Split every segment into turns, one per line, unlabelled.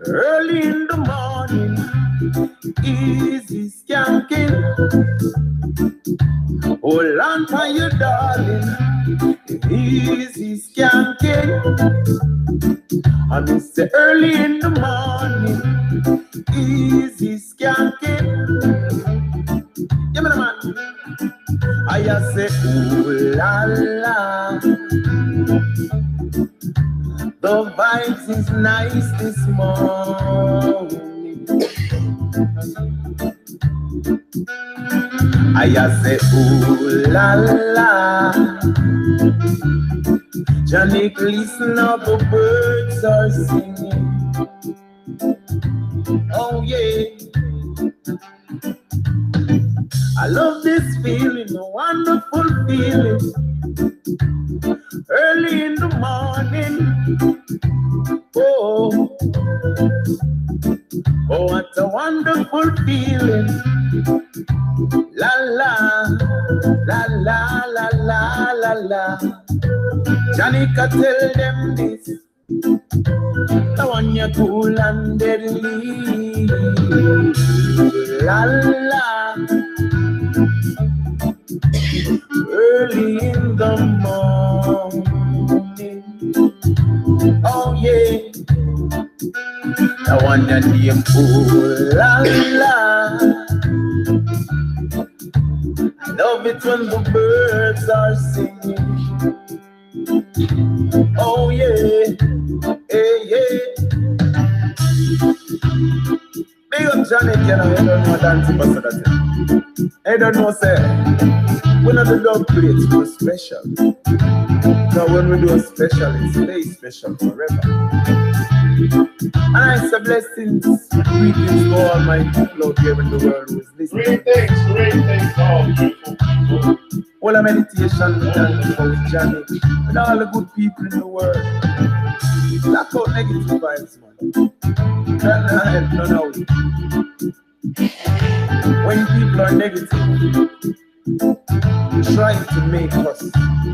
Early in the morning, easy skanking. Hold on for your darling, easy skanking. I miss the early in the morning, easy skanking. Give me the man. I just say, ooh la la. The vibes is nice this morning. I just say, ooh la la. Johnny, listen up, the birds are singing. Oh yeah. I love this feeling, a wonderful feeling. Early in the morning. Oh, oh, what a wonderful feeling. La la, la la, la la, la la. Janika, tell them this. I want you cool and deadly. La la. Early in the morning. Oh yeah. I want your name, ooh la la. I love it when the birds are singing. Oh yeah, hey, yeah. Big up Johnny, you know, you don't know dancing, but so that's it. I don't know, sir. We're not the dog plates, we're special. Now when we do a special, it stays special forever. And it's a blessing. Greetings to all my people out here in the world who is listening.
Great things, all beautiful people.
All the meditation we done with Johnny and all the good people in the world. Black out negative vibes, man. That's not help, no. When people are negative, trying to make us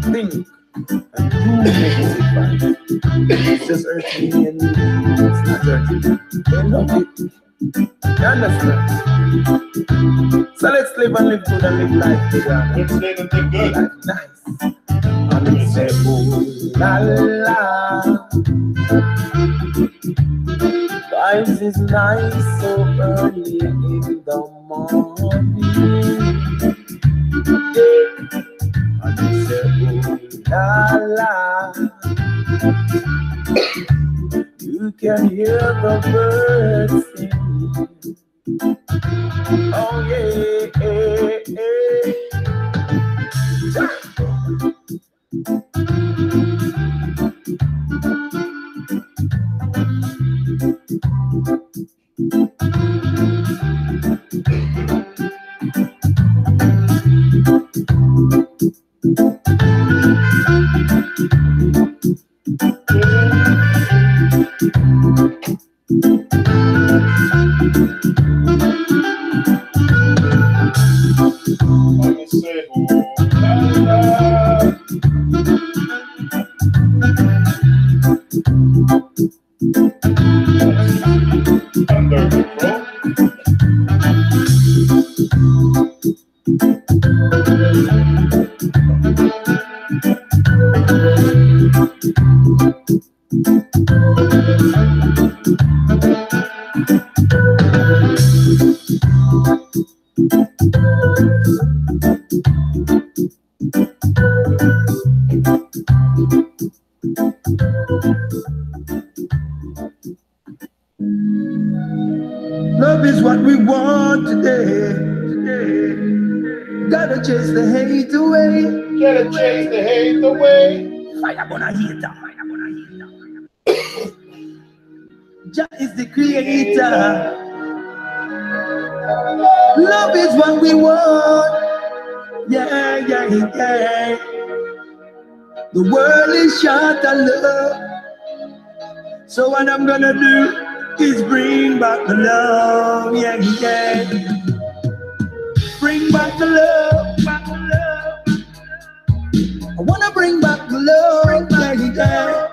think and do negative vibes. It's just hurting me and you. It's not hurting me. They love it. You understand? So let's live and live good and live life together.
Let's live and live good.
Life nice. And we say, ooh la la. Vibes is nice so early in the morning. Yeah. And we say, ooh la la. You can hear the birds sing. Oh yeah, love is what we want today. Gotta chase the hate away.
Gotta chase the hate away.
Fire gonna heat up. Jah is the creator. Love is what we want. Yeah. The world is short of love. So what I'm gonna do is bring back the love. Yeah. Bring back the love. I wanna bring back the love. Yeah.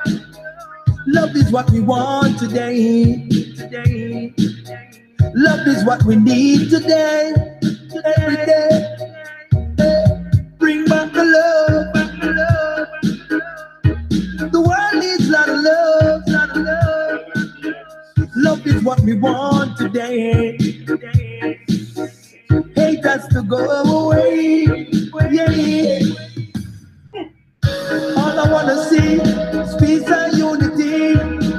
Love is what we want today. Love is what we need today. Every day. Bring back the love. The world needs a lot of love. Love is what we want today. Hate has to go away. Yeah. All I wanna see is peace and unity.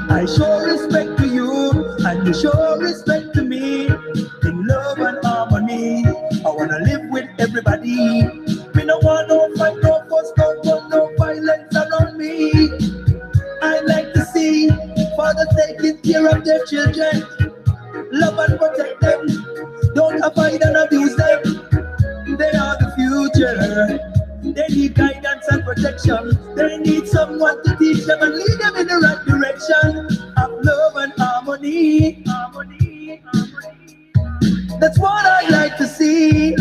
I show respect to you, and you show respect to me. In love and harmony, I wanna live with everybody. We don't want no fight, no fuss, no gun, no violence around me. I like to see fathers taking care of their children. Love and protect them. Don't avoid and abuse them. They are the future. They need guidance and protection. They need someone to teach them and lead them in the right direction of love and harmony. That's what I like to see.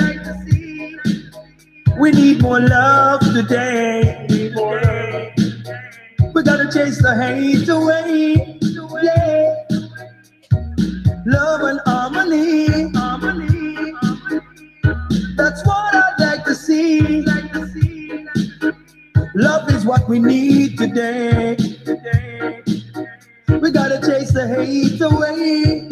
We need more love today. We gotta chase the hate away. Yeah. Love and harmony. That's what I like to see. Love is what we need today. We gotta chase the hate away.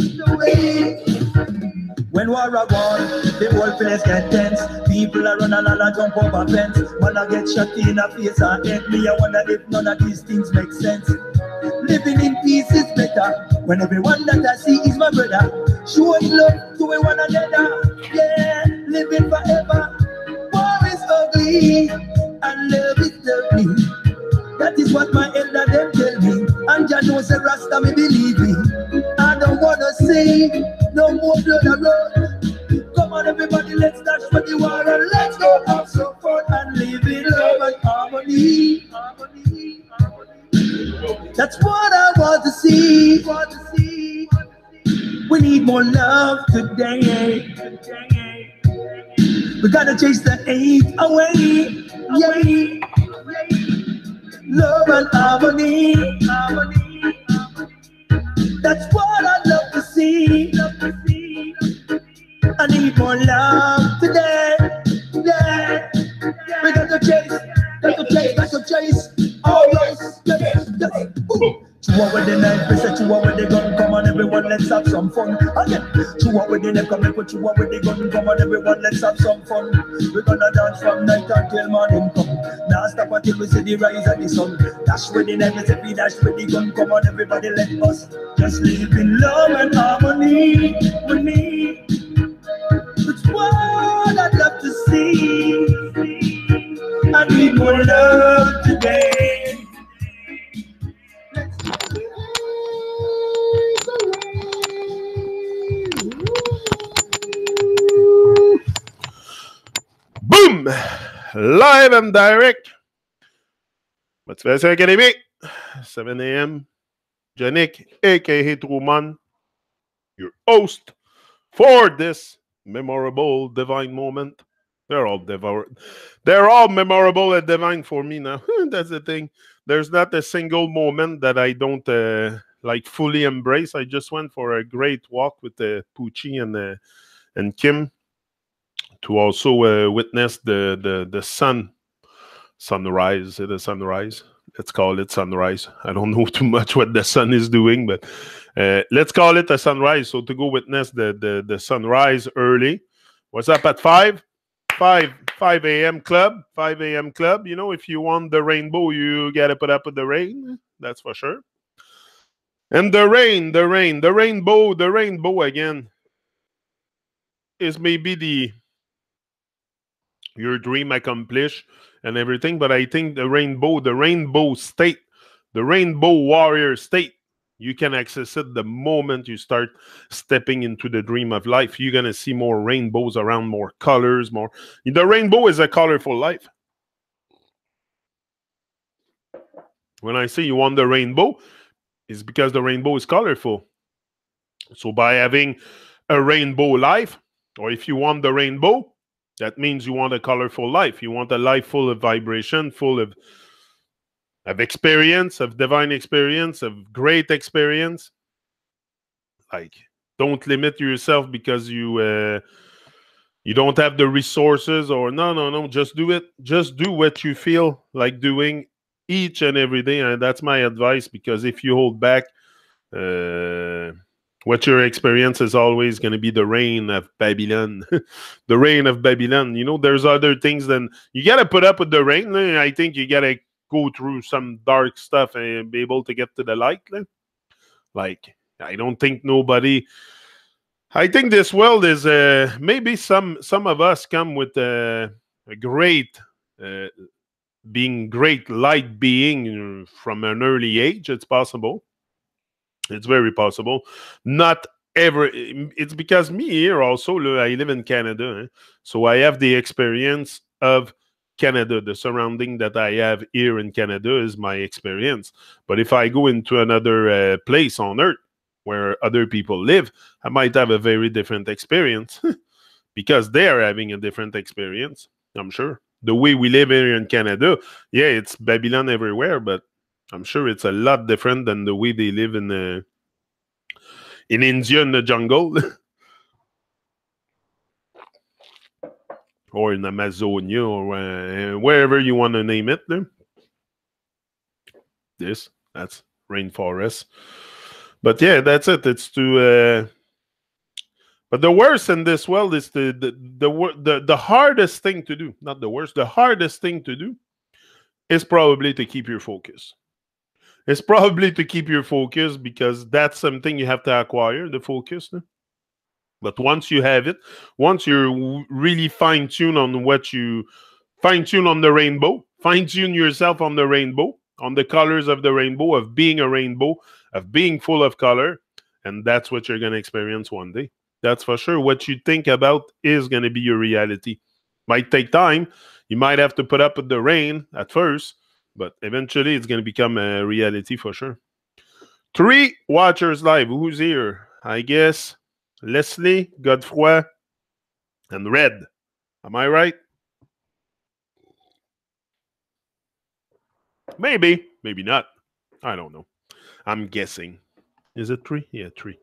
When war a war, the whole place get tense. People are run and all jump over fence. Man I get shot in the face and head. Me I wonder if none of these things make sense. Living in peace is better when everyone that I see is my brother. Showing love to one another. Yeah, living forever. War is ugly and love is lovely. That is what my elder them tell me. And Jah knows the Rasta me believe me. I don't wanna see no more blood around. Come on everybody, let's dash for the war and let's go have some fun and live in love and harmony. That's what I want to see. We need more love today. We gotta chase the hate away. Yeah. Love and harmony. That's what I love to see. I need more love today. Yeah. We gotta chase. Oh yes. Chew with the knife, we say chew with the gun. Come on everyone, let's have some fun. Again, chew with the neck, come and put chew with the gun. Come on everyone, let's have some fun. We're gonna dance from night until morning come. Now stop until we see the rise of the sun. Dash with the knife, we say we dash with the gun. Come on everybody, let us just live in love and harmony. We need. It's what I'd love to see. I need more love today.
Boom! Live and direct. Motivation Academy. 7 a.m. Janik, aka Truman, your host for this memorable divine moment. They're all memorable and divine for me now. That's the thing. There's not a single moment that I don't like fully embrace. I just went for a great walk with Poochie and Kim to also witness the sunrise. The sunrise. Let's call it sunrise. I don't know too much what the sun is doing, but let's call it a sunrise. So to go witness the sunrise early. What's up at 5 a.m. club? 5 a.m. club. You know, if you want the rainbow, you got to put up with the rain. That's for sure. And the rainbow again is maybe your dream accomplished and everything, but I think the rainbow state, the rainbow warrior state, you can access it the moment you start stepping into the dream of life. You're going to see more rainbows around, more colors, more. The rainbow is a colorful life. When I say you want the rainbow, it's because the rainbow is colorful. So by having a rainbow life, or if you want the rainbow, that means you want a colorful life. You want a life full of vibration, full of of experience, of divine experience, of great experience. Like, don't limit yourself because you don't have the resources, or no, just do it. Just do what you feel like doing each and every day, and that's my advice. Because if you hold back, what your experience is always going to be the reign of Babylon. The reign of Babylon. You know, there's other things than you got to put up with the rain. I think you got to go through some dark stuff and be able to get to the light. Like, I don't think nobody. I think this world is maybe some of us come with a great being great light being from an early age. It's possible. It's very possible. Not ever. It's because me here also. I live in Canada, so I have the experience of Canada. The surrounding that I have here in Canada is my experience. But if I go into another place on Earth where other people live, I might have a very different experience because they are having a different experience. I'm sure. The way we live here in Canada, yeah, it's Babylon everywhere, but I'm sure it's a lot different than the way they live in India in the jungle or in Amazonia or wherever you want to name it. That's rainforest. But yeah, that's it. It's to. But the worst in this world is the hardest thing to do. Not the worst. The hardest thing to do is probably to keep your focus. It's probably to keep your focus because that's something you have to acquire, the focus. But once you have it, once you're really fine-tuned on what you fine-tune on the rainbow, fine-tune yourself on the rainbow, on the colors of the rainbow, of being a rainbow, of being full of color, and that's what you're going to experience one day. That's for sure. What you think about is going to be your reality. Might take time. You might have to put up with the rain at first, but eventually it's going to become a reality for sure. 3 watchers live. Who's here? I guess Leslie, Godefroy, and Red. Am I right? Maybe. Maybe not. I don't know. I'm guessing. Is it 3? Yeah, 3.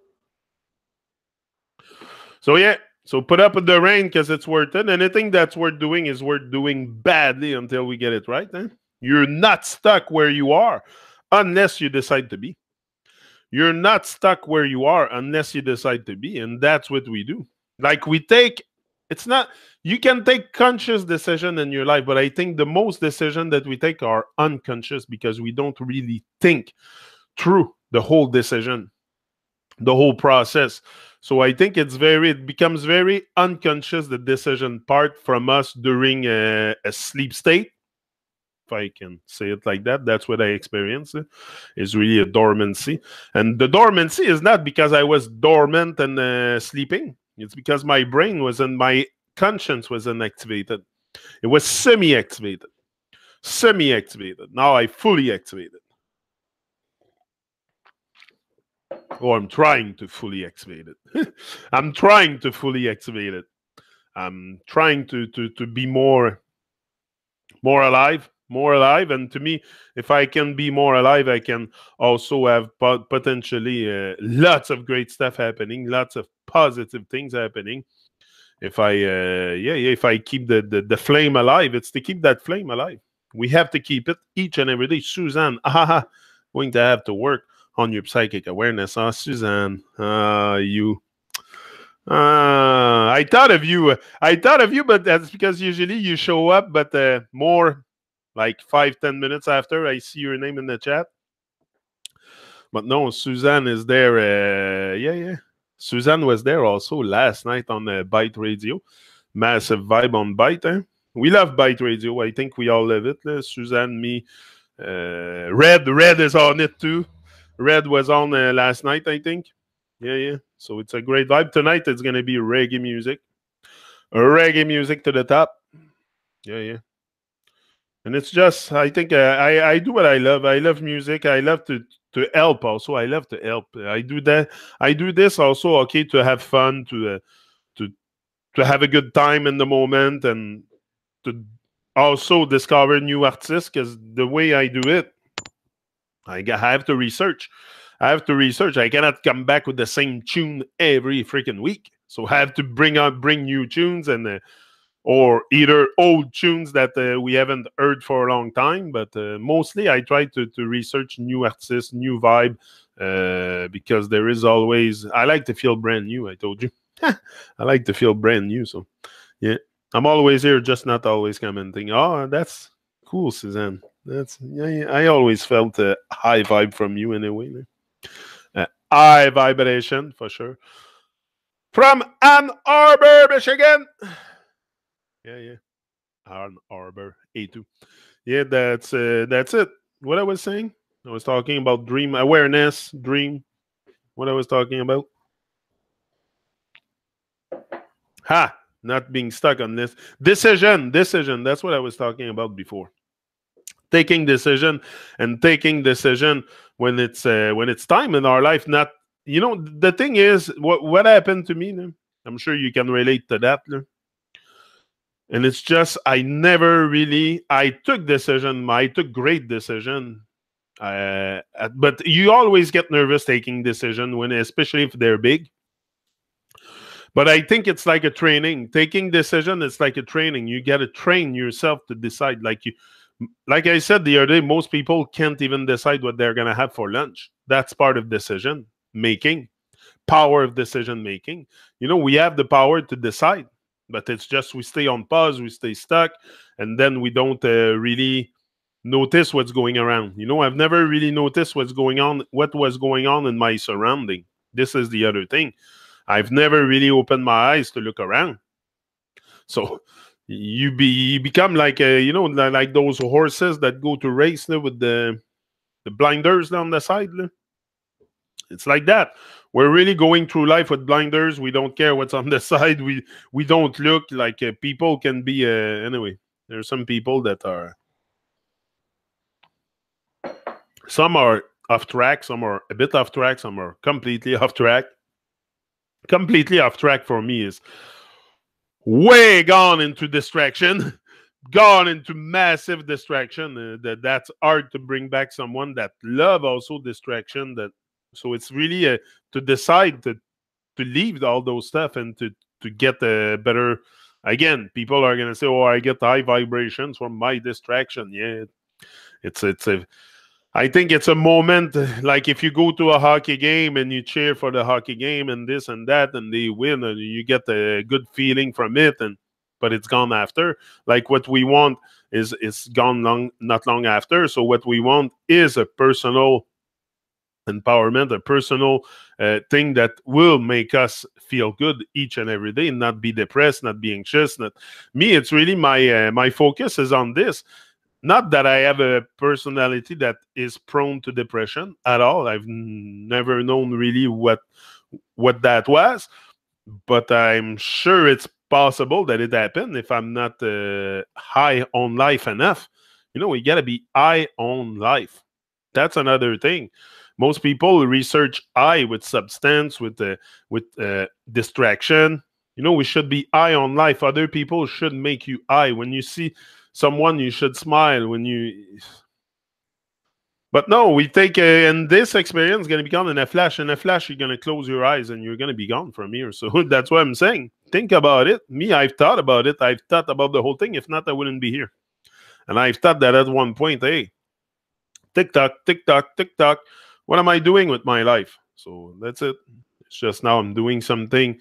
So yeah. So put up with the rain because it's worth it. Anything that's worth doing is worth doing badly until we get it right. You're not stuck where you are unless you decide to be. You're not stuck where you are unless you decide to be. And that's what we do. Like it's not, you can take conscious decision in your life, but I think the most decision that we take are unconscious because we don't really think through the whole decision, the whole process. So I think it becomes very unconscious, the decision part from us during a sleep state. If I can say it like that, that's what I experienced. Is really a dormancy. And the dormancy is not because I was dormant and sleeping. It's because my brain wasn't, my conscience wasn't activated. It was semi-activated. Semi-activated. Now I fully activated. Or I'm trying to fully activate it. I'm trying to fully activate it. I'm trying to be more alive. More alive, and to me, if I can be more alive, I can also have potentially lots of great stuff happening, lots of positive things happening. If I if I keep the flame alive, it's to keep that flame alive. We have to keep it each and every day. Suzanne, going to have to work on your psychic awareness, Suzanne? You. I thought of you. But that's because usually you show up, but more like 5-10 minutes after I see your name in the chat. But no, Suzanne is there. Yeah. Suzanne was there also last night on Byte Radio. Massive vibe on Byte. We love Byte Radio. I think we all love it. Suzanne, me, Red is on it too. Red was on last night, I think. Yeah. So it's a great vibe. Tonight it's going to be reggae music. Reggae music to the top. Yeah. And it's just, I think I do what I love. I love music. I love to help also. I love to help. I do that. I do this also, okay, to have fun, to have a good time in the moment, and to also discover new artists, because the way I do it, I have to research. I have to research. I cannot come back with the same tune every freaking week. So I have to bring new tunes and or either old tunes that we haven't heard for a long time. But mostly I try to research new artists, new vibe, because there is always. I like to feel brand new. I told you, I like to feel brand new. So yeah, I'm always here, just not always commenting. Oh, that's cool, Suzanne. That's yeah. I always felt a high vibe from you anyway. High vibration for sure. From Ann Arbor, Michigan. Yeah. Ann Arbor, A2. Yeah, that's it. What I was saying? I was talking about dream awareness, dream. What I was talking about? Ha! Not being stuck on this decision. That's what I was talking about before. Taking decision and taking decision when it's time in our life. Not the thing is what happened to me. No? I'm sure you can relate to that. No? And it's just I never really I took decision. I took great decision. But you always get nervous taking decision when, especially if they're big. But I think it's like a training. Taking decision, it's like a training. You got to train yourself to decide. Like I said the other day, most people can't even decide what they're gonna have for lunch. That's part of decision making. Power of decision making. We have the power to decide, but it's just we stay on pause, we stay stuck, and then we don't really notice what's going around. I've never really noticed what was going on in my surrounding. This is the other thing. I've never really opened my eyes to look around. So you become like like those horses that go to race with the blinders down the side. It's like that. We're really going through life with blinders. We don't care what's on the side. We don't look like people can be. Anyway, there are some people that are. Some are off track. Some are a bit off track. Some are completely off track. Completely off track for me is way gone into distraction. Gone into massive distraction. That's hard to bring back someone that love also distraction. So it's really to decide to leave all those stuff and to get a better. Again, people are gonna say, "Oh, I get high vibrations from my distraction." Yeah, it's a. I think it's a moment like if you go to a hockey game and you cheer for the hockey game and this and that and they win and you get a good feeling from it, but it's gone after. Like what we want is gone not long after. So what we want is a personal empowerment, a personal thing that will make us feel good each and every day, and not be depressed, not be anxious. Not me. It's really my focus is on this. Not that I have a personality that is prone to depression at all. I've never known really what that was, but I'm sure it's possible that it happened if I'm not high on life enough. We got to be high on life. That's another thing. Most people research high with substance, with distraction. We should be high on life. Other people should make you high. When you see someone, you should smile. But no, we take and this experience is going to be gone in a flash. In a flash, you're going to close your eyes and you're going to be gone from here. So that's what I'm saying. Think about it. Me, I've thought about it. I've thought about the whole thing. If not, I wouldn't be here. And I've thought that at one point, hey, tick tock, tick tock, tick tock. What am I doing with my life? So that's it. It's just now I'm doing something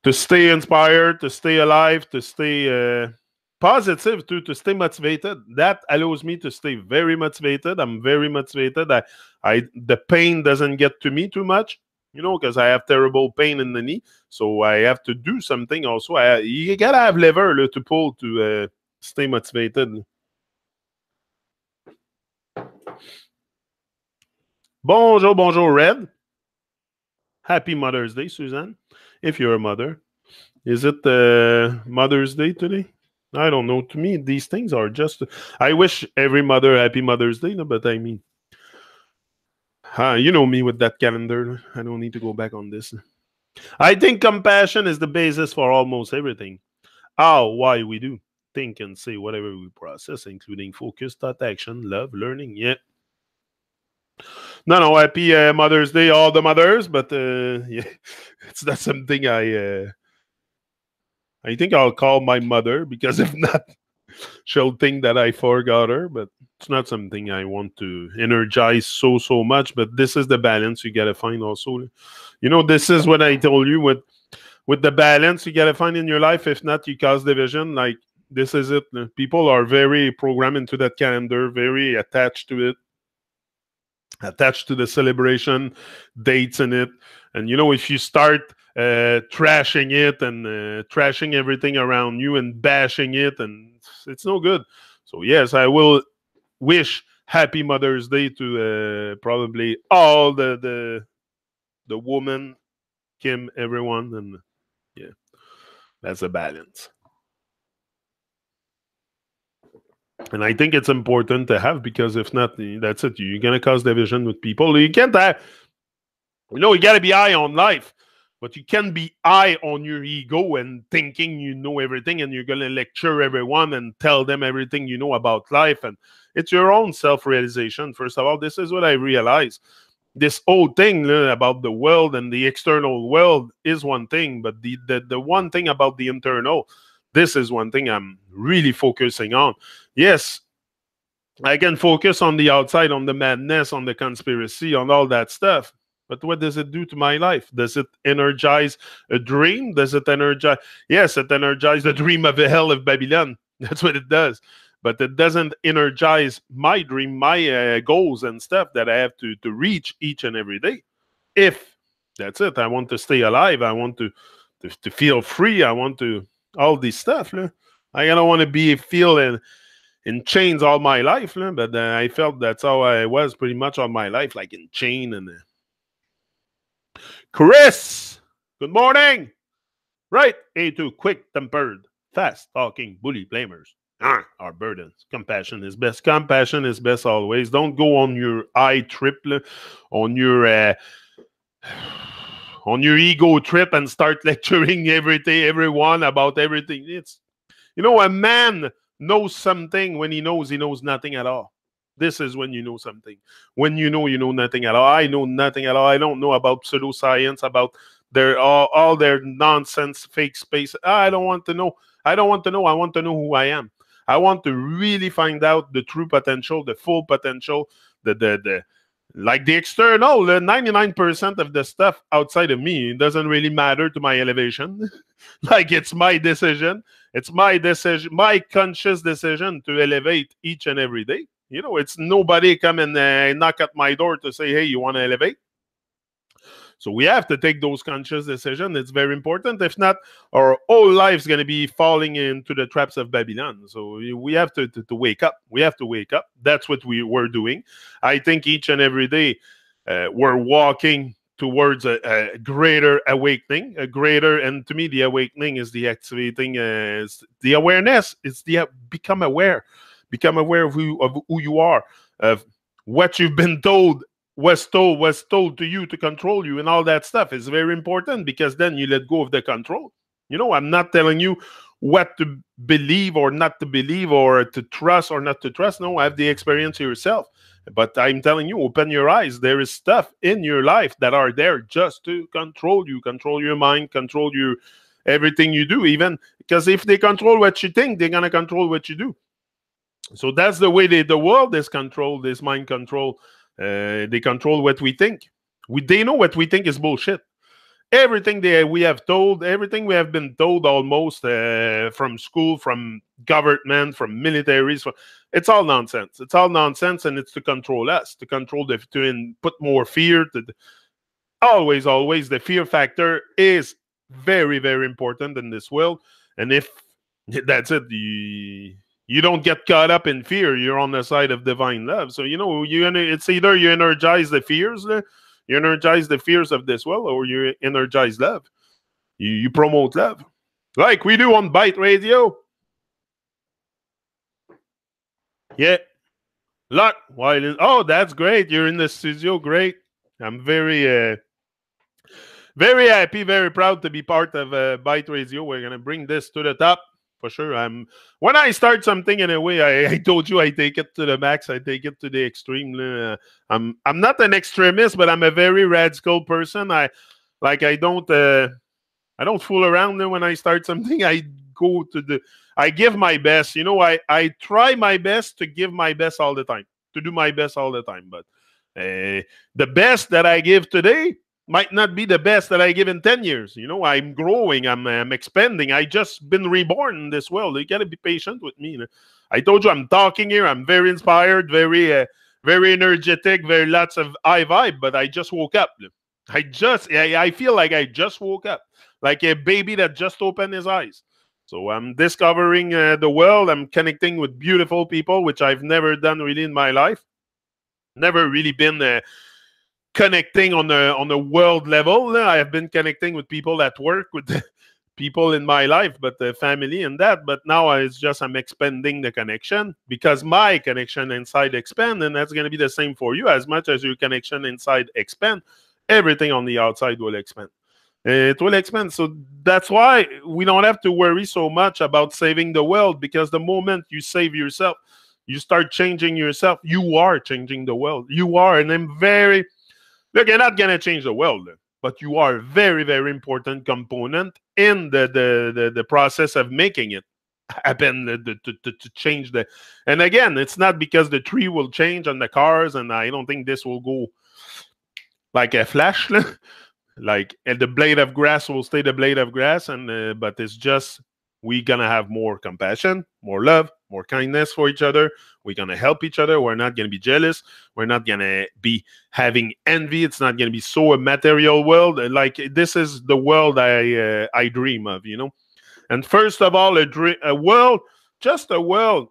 to stay inspired, to stay alive, to stay positive, to stay motivated. That allows me to stay very motivated. I'm very motivated. The pain doesn't get to me too much, because I have terrible pain in the knee. So I have to do something also. You gotta have lever to pull to stay motivated. Bonjour, Red. Happy Mother's Day, Suzanne. If you're a mother, is it Mother's Day today? I don't know. To me, these things are just. I wish every mother happy Mother's Day, but I mean, you know me with that calendar. I don't need to go back on this. I think compassion is the basis for almost everything. How, why we do, think and say whatever we process, including focus, thought, action, love, learning. Yeah. No, happy Mother's Day, all the mothers. But yeah, it's not something I think I'll call my mother because if not, she'll think that I forgot her. But it's not something I want to energize so much. But this is the balance you gotta find also. This is what I told you with the balance you gotta find in your life. If not, you cause division. Like this is it. People are very programmed into that calendar, very attached to it, attached to the celebration dates in it. And if you start trashing it and trashing everything around you and bashing it, and it's no good. So yes, I will wish happy Mother's Day to probably all the woman, Kim, everyone, and yeah, that's a balance. And I think it's important to have, because if not, that's it. You're gonna cause division with people. You can't have, you got to be high on life, but you can be high on your ego and thinking you know everything, and you're going to lecture everyone and tell them everything you know about life. And it's your own self-realization. First of all, this is what I realized. This whole thing about the world and the external world is one thing, but the one thing about the internal, this is one thing I'm really focusing on. Yes, I can focus on the outside, on the madness, on the conspiracy, on all that stuff. But what does it do to my life? Does it energize a dream? Does it energize? Yes, it energizes the dream of the hell of Babylon. That's what it does. But it doesn't energize my dream, my goals and stuff that I have to reach each and every day. If that's it, I want to stay alive. I want to feel free. I want to all this stuff. I don't want to be feeling in chains all my life, but I felt that's how I was pretty much all my life, like in chain. And Chris, good morning. Right, A2, quick-tempered, fast-talking, bully blamers are burdens. Compassion is best. Compassion is best always. Don't go on your eye trip, on your ego trip, and start lecturing everyone about everything. It's a man knows something when he knows nothing at all. This is when you know something. When you know nothing at all. I know nothing at all. I don't know about pseudoscience, about their all their nonsense, fake space. I don't want to know. I don't want to know. I want to know who I am. I want to really find out the true potential, the full potential, the like the external, the 99% of the stuff outside of me, it doesn't really matter to my elevation. Like it's my decision. It's my decision, my conscious decision to elevate each and every day. It's nobody come and knock at my door to say, hey, you want to elevate? So we have to take those conscious decisions. It's very important. If not, our whole life's going to be falling into the traps of Babylon. So we have to wake up. We have to wake up. That's what we're doing. I think each and every day we're walking towards a greater awakening, and to me, the awakening is the activating, the awareness. It's the become aware of who you are, of what you've been told was told to you to control you, and all that stuff is very important, because then you let go of the control. I'm not telling you what to believe or not to believe, or to trust or not to trust. No, have the experience yourself. But I'm telling you, open your eyes. There is stuff in your life that are there just to control you, control your mind, control your everything you do. Even because if they control what you think, they're gonna control what you do. So that's the way the world is controlled. This mind control. They control what we think. They know what we think is bullshit. Everything we have told, everything we have been told almost from school, from government, from militaries, it's all nonsense. It's all nonsense, and it's to control us, to control to put more fear. Always, the fear factor is very, very important in this world. And if that's it, you don't get caught up in fear. You're on the side of divine love. So it's either you energize the fears. You energize the fears of this world, or you energize love. You promote love. Like we do on Byte Radio. Yeah. Luck. Oh, that's great. You're in the studio. Great. I'm very, very happy, very proud to be part of Byte Radio. We're going to bring this to the top. For sure. When I start something in a way, I told you I take it to the max. I take it to the extreme. I'm not an extremist, but I'm a very radical person. I don't fool around when I start something. I give my best. I try my best to give my best all the time, to do my best all the time. But the best that I give today might not be the best that I give in 10 years. I'm growing, I'm expanding. I just been reborn in this world. You got to be patient with me. I told you I'm talking here. I'm very inspired, very energetic, very lots of high vibe, but I just woke up. I feel like I just woke up, like a baby that just opened his eyes. So I'm discovering the world. I'm connecting with beautiful people, which I've never done really in my life. Never really been connecting on a world level. I have been connecting with people at work, with people in my life, but the family and that. But now it's just I'm expanding the connection because my connection inside expand, and that's going to be the same for you. As much as your connection inside expand, everything on the outside will expand. It will expand. So that's why we don't have to worry so much about saving the world, because the moment you save yourself, you start changing yourself. You are changing the world. You are, and I'm very... Look, you're not going to change the world, but you are a very, very important component in the process of making it happen, to change the... And again, it's not because the tree will change on the cars, and I don't think this will go like a flash. Like, and the blade of grass will stay the blade of grass, and but it's just we're going to have more compassion, more love, more kindness for each other. We're going to help each other. We're not going to be jealous. We're not going to be having envy. It's not going to be so a material world. Like, this is the world I dream of, And first of all, a world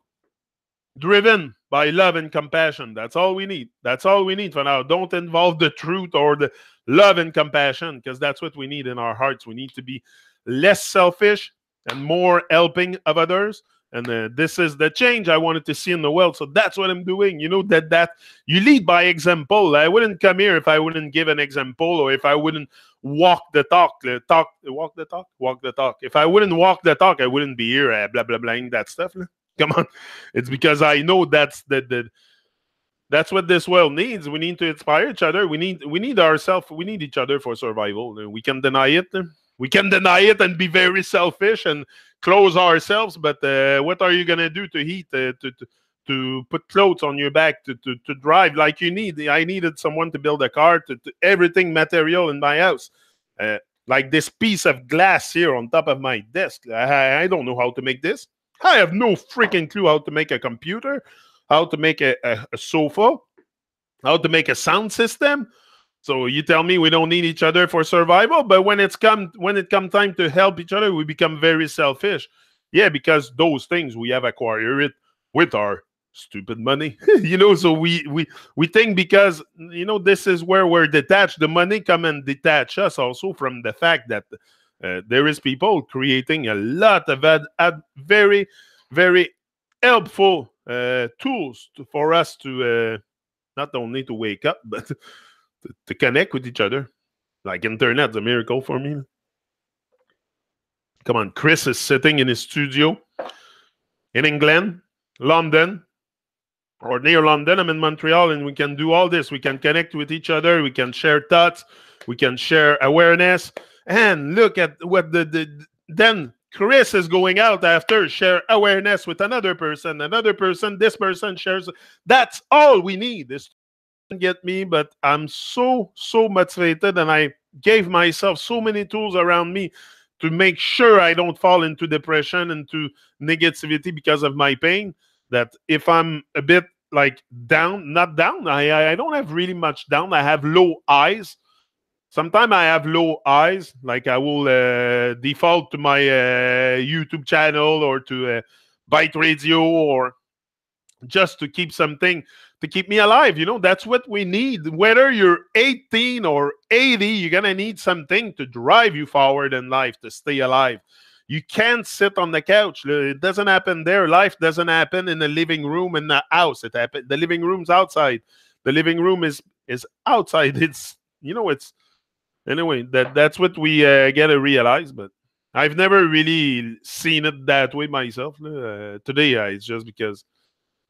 driven by love and compassion. That's all we need. That's all we need for now. Don't involve the truth or the love and compassion, because that's what we need in our hearts. We need to be less selfish and more helping of others. And this is the change I wanted to see in the world. So that's what I'm doing. That you lead by example. I wouldn't come here if I wouldn't give an example, or if I wouldn't walk the talk. Walk the talk. If I wouldn't walk the talk, I wouldn't be here, blah, blah, blah, that stuff. Come on. It's because I know that's what this world needs. We need to inspire each other. We need ourselves. We need each other for survival. We can deny it. We can deny it and be very selfish and close ourselves. But what are you gonna do to eat? To put clothes on your back, to drive like you need. I needed someone to build a car. To everything material in my house. Like this piece of glass here on top of my desk. I don't know how to make this. I have no freaking clue how to make a computer, how to make a sofa, how to make a sound system. So you tell me we don't need each other for survival, but when it come time to help each other, we become very selfish. Yeah, because those things we have acquired it with our stupid money. So we think, because this is where we're detached. The money come and detach us also from the fact that there is people creating a lot of very, very helpful tools for us to not only to wake up, but to connect with each other. Like internet's a miracle for me. Come on, Chris is sitting in his studio in England, London, or near London. I'm in Montreal, and we can do all this. We can connect with each other. We can share thoughts. We can share awareness. And look at what then Chris is going out after, share awareness with another person, this person shares. That's all we need. This doesn't get me, but I'm so motivated, and I gave myself so many tools around me to make sure I don't fall into depression and to negativity because of my pain, that if I'm a bit like down, not down, I don't have really much down. I have low highs. Sometimes I have low highs, like I will default to my YouTube channel or to Byte Radio, or just to keep something to keep me alive. That's what we need. Whether you're 18 or 80, you're going to need something to drive you forward in life, to stay alive. You can't sit on the couch. It doesn't happen there. Life doesn't happen in the living room in the house. It happens. The living room's outside. The living room is outside. It's Anyway, that's what we gotta realize. But I've never really seen it that way myself. Today, it's just because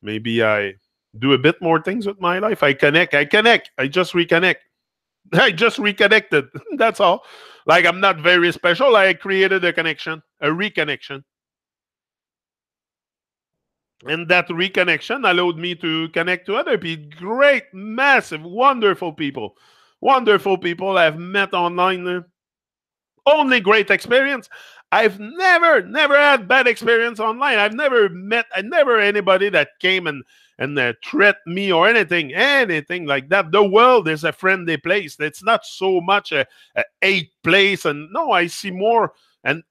maybe I do a bit more things with my life. I connect. I just reconnect. I just reconnected. That's all. Like I'm not very special. I created a connection, a reconnection. And that reconnection allowed me to connect to other people. Great, massive, wonderful people. Wonderful people I've met online. Only great experience. I've never had bad experience online. I've never met, never anybody that came and threatened me or anything like that. The world is a friendly place. It's not so much a hate place. And no, I see more. And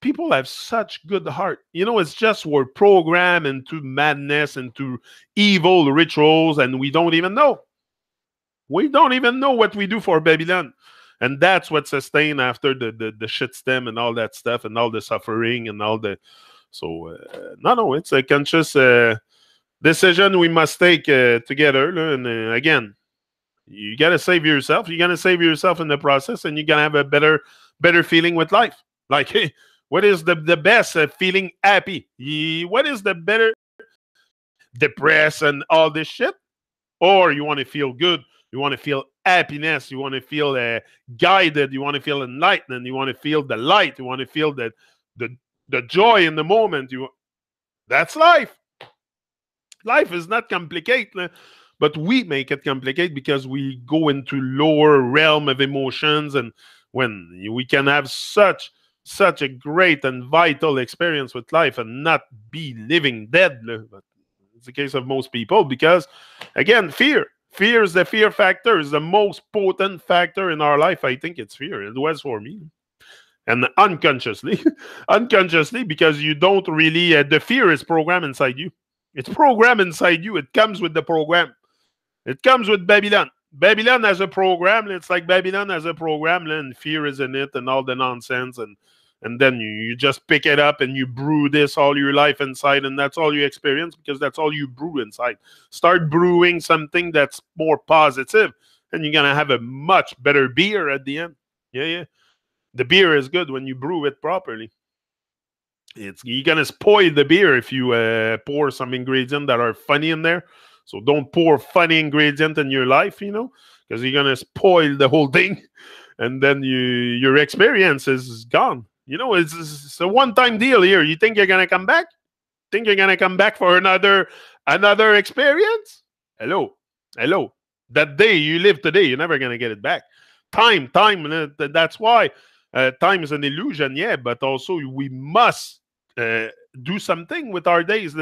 people have such good heart. You know, it's just we're programmed into madness, into evil rituals, and we don't even know. We don't even know what we do for Babylon. And that's what sustained after the shit stem and all that stuff and all the suffering and all the... So, no, it's a conscious decision we must take together. And again, you got to save yourself. You're going to save yourself in the process, and you're going to have a better feeling with life. Like, hey, what is the best feeling happy? What is the better depressed and all this shit? Or you want to feel good. You want to feel happiness. You want to feel guided. You want to feel enlightened. You want to feel the light. You want to feel the joy in the moment. That's life. Life is not complicated, but we make it complicated because we go into lower realm of emotions, and when we can have such a great and vital experience with life and not be living dead. But it's the case of most people because, again, fear. Fear is the fear factor, is the most potent factor in our life. I think it's fear. It was for me. And unconsciously, because you don't really, the fear is programmed inside you. It's programmed inside you. It comes with the program. It comes with Babylon. Babylon has a program. It's like Babylon has a program, and fear is in it and all the nonsense. And then you just pick it up and you brew this all your life inside, and that's all you experience because that's all you brew inside. Start brewing something that's more positive, and you're going to have a much better beer at the end. Yeah. The beer is good when you brew it properly. You're going to spoil the beer if you pour some ingredients that are funny in there. So don't pour funny ingredients in your life, because you're going to spoil the whole thing. And then your experience is gone. It's a one-time deal here. You think you're going to come back? Think you're going to come back for another experience? Hello. That day you live today, you're never going to get it back. Time. That's why time is an illusion, yeah, but also we must do something with our days.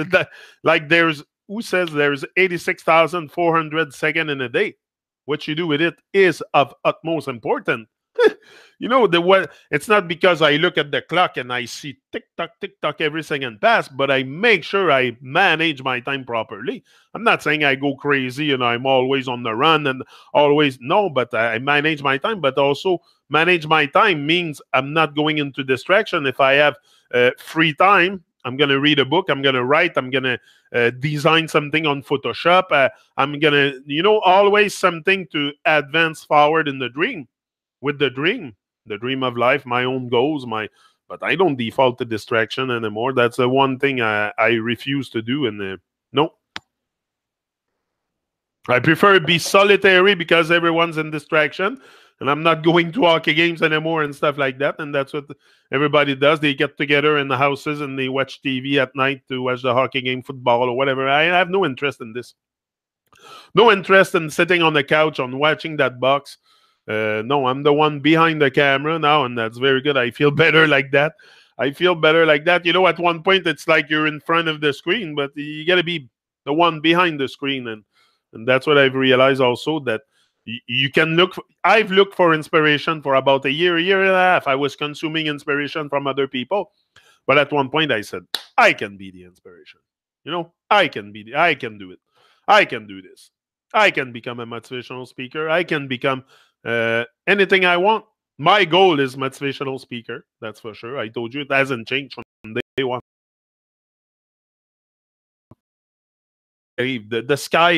Like who says there's 86,400 seconds in a day? What you do with it is of utmost importance. It's not because I look at the clock and I see tick tock every second pass, but I make sure I manage my time properly. I'm not saying I go crazy and I'm always on the run and always no, but I manage my time. But also manage my time means I'm not going into distraction. If I have free time, I'm going to read a book. I'm going to write. I'm going to design something on Photoshop. I'm going to, always something to advance forward in the dream. With the dream of life, my own goals, but I don't default to distraction anymore. That's the one thing I refuse to do. And no, I prefer to be solitary because everyone's in distraction, and I'm not going to hockey games anymore and stuff like that. And that's what everybody does. They get together in the houses and they watch TV at night to watch the hockey game, football, or whatever. I have no interest in this. No interest in sitting on the couch and watching that box. No, I'm the one behind the camera now, and that's very good. I feel better like that. At one point, it's like you're in front of the screen, but you got to be the one behind the screen. And that's what I've realized also, that you can look. I've looked for inspiration for about a year and a half. I was consuming inspiration from other people. But at one point, I said, I can be the inspiration. I can do it. I can do this. I can become a motivational speaker. I can become anything I want. My goal is motivational speaker. That's for sure. I told you it hasn't changed from day one. The sky